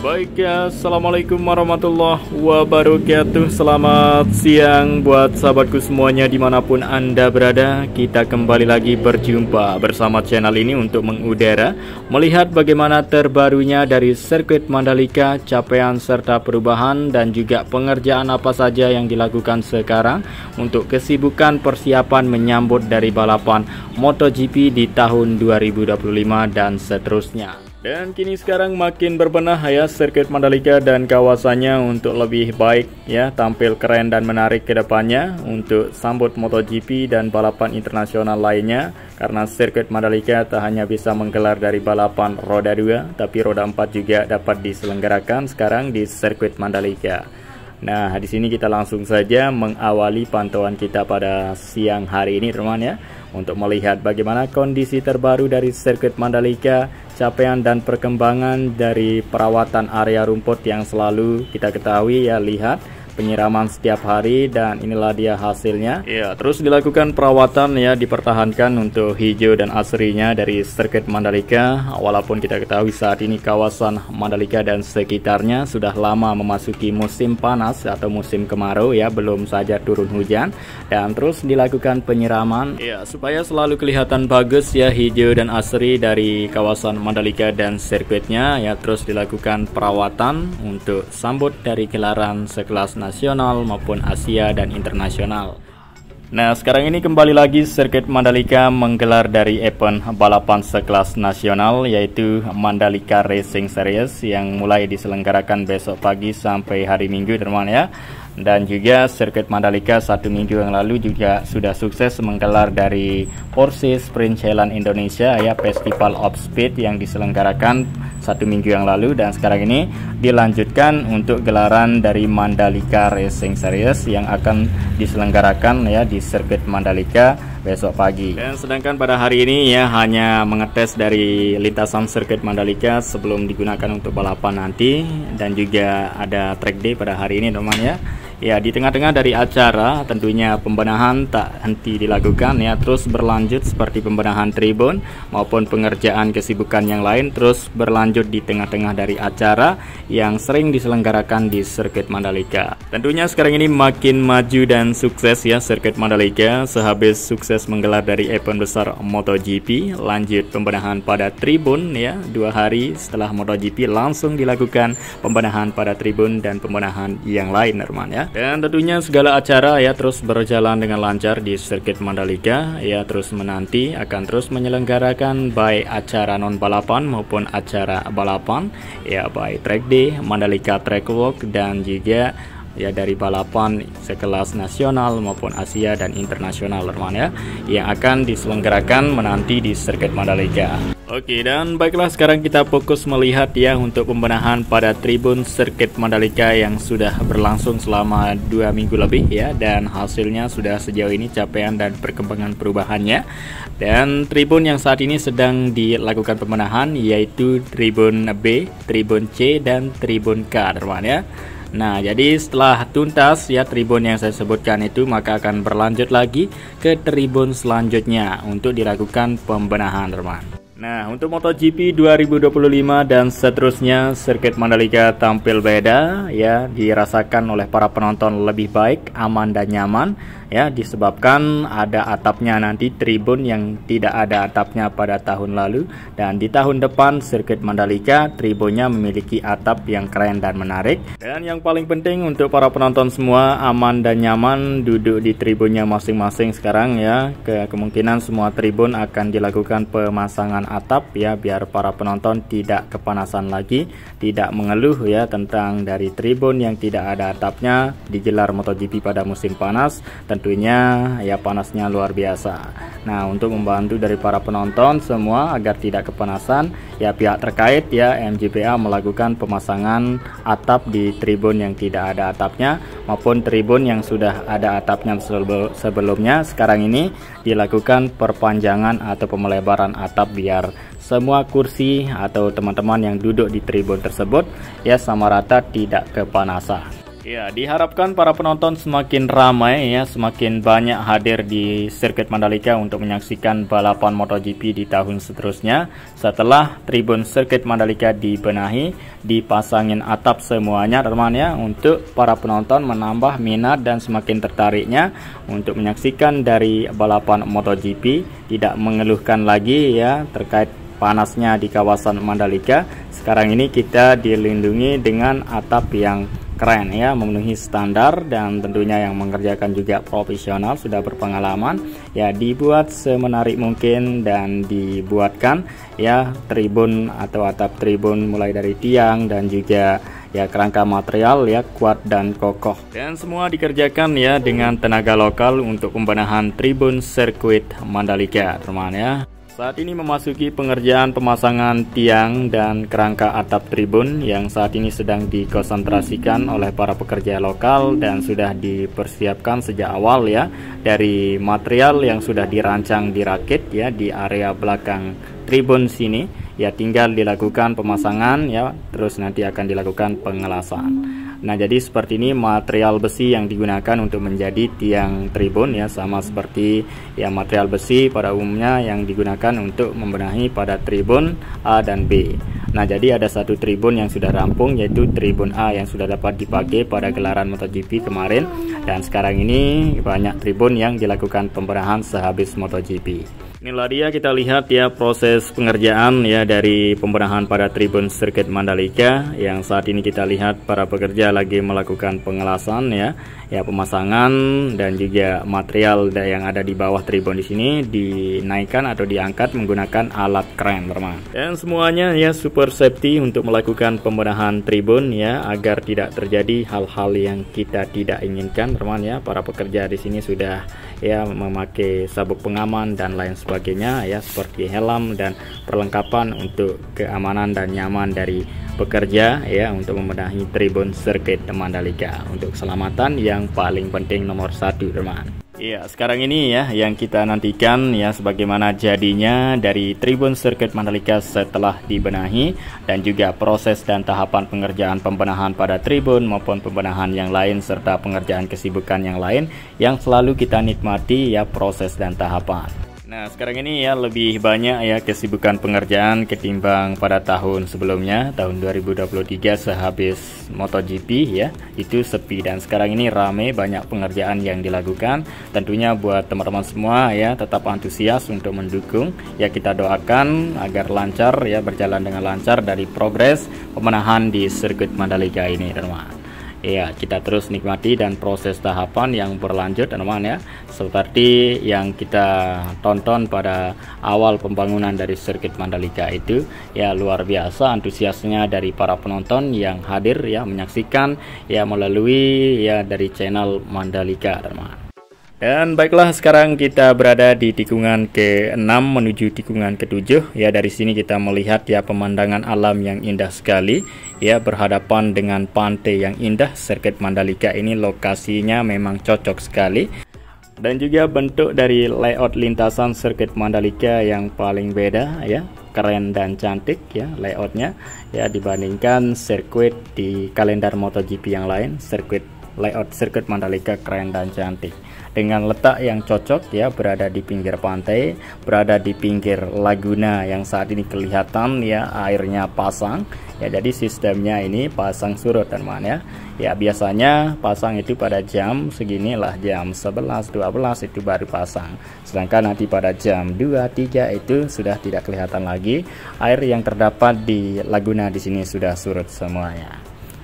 Baik ya, Assalamualaikum warahmatullahi wabarakatuh. Selamat siang buat sahabatku semuanya dimanapun Anda berada. Kita kembali lagi berjumpa bersama channel ini untuk mengudara, melihat bagaimana terbarunya dari sirkuit Mandalika, capaian serta perubahan, dan juga pengerjaan apa saja yang dilakukan sekarang untuk kesibukan persiapan menyambut dari balapan MotoGP di tahun 2025 dan seterusnya. Dan kini sekarang makin berbenah ya sirkuit Mandalika dan kawasannya untuk lebih baik ya, tampil keren dan menarik ke depannya untuk sambut MotoGP dan balapan internasional lainnya. Karena sirkuit Mandalika tak hanya bisa menggelar dari balapan roda 2, tapi roda 4 juga dapat diselenggarakan sekarang di sirkuit Mandalika. Nah, di sini kita langsung saja mengawali pantauan kita pada siang hari ini teman ya, untuk melihat bagaimana kondisi terbaru dari sirkuit Mandalika, capaian dan perkembangan dari perawatan area rumput yang selalu kita ketahui ya, lihat penyiraman setiap hari dan inilah dia hasilnya. Ya, terus dilakukan perawatan ya, dipertahankan untuk hijau dan asrinya dari sirkuit Mandalika. Walaupun kita ketahui saat ini kawasan Mandalika dan sekitarnya sudah lama memasuki musim panas atau musim kemarau ya, belum saja turun hujan, dan terus dilakukan penyiraman ya supaya selalu kelihatan bagus ya hijau dan asri dari kawasan Mandalika dan sirkuitnya ya. Terus dilakukan perawatan untuk sambut dari gelaran sekelas nasional maupun Asia dan internasional. Nah, sekarang ini kembali lagi sirkuit Mandalika menggelar dari event balapan sekelas nasional, yaitu Mandalika Racing Series yang mulai diselenggarakan besok pagi sampai hari Minggu teman ya. Dan juga sirkuit Mandalika 1 minggu yang lalu juga sudah sukses menggelar dari Porsche Sprint Challenge Indonesia ya, Festival of Speed yang diselenggarakan 1 minggu yang lalu, dan sekarang ini dilanjutkan untuk gelaran dari Mandalika Racing Series yang akan diselenggarakan ya di sirkuit Mandalika besok pagi. Dan sedangkan pada hari ini ya hanya mengetes dari lintasan sirkuit Mandalika sebelum digunakan untuk balapan nanti, dan juga ada track day pada hari ini teman ya. Ya, di tengah-tengah dari acara tentunya pembenahan tak henti dilakukan ya, terus berlanjut seperti pembenahan tribun maupun pengerjaan kesibukan yang lain terus berlanjut di tengah-tengah dari acara yang sering diselenggarakan di sirkuit Mandalika. Tentunya sekarang ini makin maju dan sukses ya sirkuit Mandalika sehabis sukses menggelar dari event besar MotoGP, lanjut pembenahan pada tribun ya, 2 hari setelah MotoGP langsung dilakukan pembenahan pada tribun dan pembenahan yang lain teman ya. Dan tentunya segala acara ya terus berjalan dengan lancar di sirkuit Mandalika ya, terus menanti akan terus menyelenggarakan baik acara non balapan maupun acara balapan ya, baik track day, Mandalika Track Walk, dan juga ya dari balapan sekelas nasional maupun Asia dan internasional teman ya, yang akan diselenggarakan menanti di sirkuit Mandalika. Oke, dan baiklah sekarang kita fokus melihat ya untuk pembenahan pada tribun sirkuit Mandalika yang sudah berlangsung selama 2 minggu lebih ya, dan hasilnya sudah sejauh ini capaian dan perkembangan perubahannya. Dan tribun yang saat ini sedang dilakukan pembenahan yaitu tribun B, tribun C, dan tribun K teman ya. Nah, jadi setelah tuntas ya tribun yang saya sebutkan itu, maka akan berlanjut lagi ke tribun selanjutnya untuk dilakukan pembenahan teman. Nah, untuk MotoGP 2025 dan seterusnya, sirkuit Mandalika tampil beda ya, dirasakan oleh para penonton lebih baik, aman dan nyaman ya, disebabkan ada atapnya nanti tribun yang tidak ada atapnya pada tahun lalu, dan di tahun depan sirkuit Mandalika tribunnya memiliki atap yang keren dan menarik. Dan yang paling penting untuk para penonton semua aman dan nyaman duduk di tribunnya masing-masing sekarang ya. Kemungkinan semua tribun akan dilakukan pemasangan atap ya, biar para penonton tidak kepanasan lagi, tidak mengeluh ya tentang dari tribun yang tidak ada atapnya digelar MotoGP pada musim panas. Tentunya ya panasnya luar biasa. Nah, untuk membantu dari para penonton semua agar tidak kepanasan ya, pihak terkait ya MGPA melakukan pemasangan atap di tribun yang tidak ada atapnya maupun tribun yang sudah ada atapnya sebelumnya. Sekarang ini dilakukan perpanjangan atau pemelebaran atap biar semua kursi atau teman-teman yang duduk di tribun tersebut ya sama rata, tidak kepanasan. Ya, diharapkan para penonton semakin ramai ya, semakin banyak hadir di sirkuit Mandalika untuk menyaksikan balapan MotoGP di tahun seterusnya. Setelah tribun sirkuit Mandalika dibenahi, dipasangin atap semuanya teman ya, untuk para penonton menambah minat dan semakin tertariknya untuk menyaksikan dari balapan MotoGP, tidak mengeluhkan lagi ya terkait panasnya di kawasan Mandalika. Sekarang ini kita dilindungi dengan atap yang keren ya, memenuhi standar dan tentunya yang mengerjakan juga profesional, sudah berpengalaman ya. Dibuat semenarik mungkin dan dibuatkan ya tribun atau atap tribun mulai dari tiang dan juga ya kerangka material ya kuat dan kokoh, dan semua dikerjakan ya dengan tenaga lokal untuk pembenahan tribun sirkuit Mandalika teman ya. Saat ini memasuki pengerjaan pemasangan tiang dan kerangka atap tribun yang saat ini sedang dikonsentrasikan oleh para pekerja lokal dan sudah dipersiapkan sejak awal ya, dari material yang sudah dirancang dirakit ya di area belakang tribun sini ya, tinggal dilakukan pemasangan ya, terus nanti akan dilakukan pengelasan. Nah, jadi seperti ini material besi yang digunakan untuk menjadi tiang tribun ya, sama seperti ya material besi pada umumnya yang digunakan untuk membenahi pada tribun A dan B. Nah, jadi ada satu tribun yang sudah rampung, yaitu tribun A yang sudah dapat dipakai pada gelaran MotoGP kemarin, dan sekarang ini banyak tribun yang dilakukan pembenahan sehabis MotoGP. Inilah dia, kita lihat ya proses pengerjaan ya dari pembenahan pada tribun sirkuit Mandalika, yang saat ini kita lihat para pekerja lagi melakukan pengelasan ya, pemasangan dan juga material yang ada di bawah tribun di sini dinaikkan atau diangkat menggunakan alat kren teman. Dan semuanya ya super safety untuk melakukan pembenahan tribun ya, agar tidak terjadi hal-hal yang kita tidak inginkan teman ya. Para pekerja di sini sudah ya memakai sabuk pengaman dan lain sebagainya ya, seperti helm dan perlengkapan untuk keamanan dan nyaman dari pekerja ya, untuk membenahi tribun sirkuit Mandalika untuk keselamatan yang paling penting nomor satu teman. Iya, sekarang ini ya yang kita nantikan ya sebagaimana jadinya dari tribun sirkuit Mandalika setelah dibenahi, dan juga proses dan tahapan pengerjaan pembenahan pada tribun maupun pembenahan yang lain serta pengerjaan kesibukan yang lain yang selalu kita nikmati ya proses dan tahapan. Nah, sekarang ini ya lebih banyak ya kesibukan pengerjaan ketimbang pada tahun sebelumnya, tahun 2023 sehabis MotoGP ya, itu sepi, dan sekarang ini rame, banyak pengerjaan yang dilakukan. Tentunya buat teman-teman semua ya tetap antusias untuk mendukung ya, kita doakan agar lancar ya, berjalan dengan lancar dari progres pembenahan di sirkuit Mandalika ini teman. Ya, kita terus nikmati dan proses tahapan yang berlanjut teman ya, seperti yang kita tonton pada awal pembangunan dari sirkuit Mandalika itu ya, luar biasa antusiasnya dari para penonton yang hadir ya menyaksikan ya melalui ya dari channel Mandalika teman. Dan baiklah, sekarang kita berada di tikungan ke-6 menuju tikungan ke-7 ya. Dari sini kita melihat ya pemandangan alam yang indah sekali ya, berhadapan dengan pantai yang indah. Sirkuit Mandalika ini lokasinya memang cocok sekali, dan juga bentuk dari layout lintasan sirkuit Mandalika yang paling beda ya, keren dan cantik ya layoutnya ya, dibandingkan sirkuit di kalender MotoGP yang lain. Layout sirkuit Mandalika keren dan cantik, dengan letak yang cocok ya, berada di pinggir pantai, berada di pinggir laguna yang saat ini kelihatan ya airnya pasang ya. Jadi sistemnya ini pasang surut teman ya. Ya, biasanya pasang itu pada jam seginilah, jam 11-12 itu baru pasang, sedangkan nanti pada jam 2-3 itu sudah tidak kelihatan lagi. Air yang terdapat di laguna di sini sudah surut semuanya.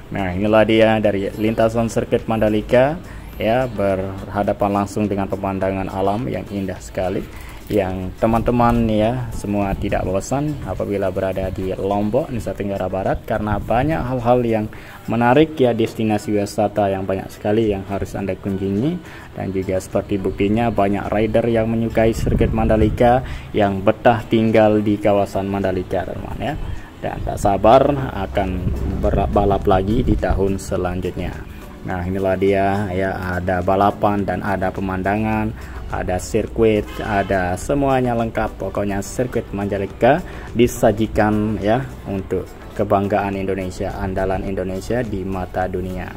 Nah, inilah dia dari lintasan sirkuit Mandalika ya, berhadapan langsung dengan pemandangan alam yang indah sekali, yang teman-teman ya semua tidak bosan apabila berada di Lombok, Nusa Tenggara Barat, karena banyak hal-hal yang menarik ya, destinasi wisata yang banyak sekali yang harus Anda kunjungi. Dan juga seperti buktinya banyak rider yang menyukai sirkuit Mandalika yang betah tinggal di kawasan Mandalika teman ya, dan tak sabar akan berbalap lagi di tahun selanjutnya. Nah, inilah dia ya, ada balapan dan ada pemandangan, ada sirkuit, ada semuanya lengkap. Pokoknya sirkuit Mandalika disajikan ya untuk kebanggaan Indonesia, andalan Indonesia di mata dunia.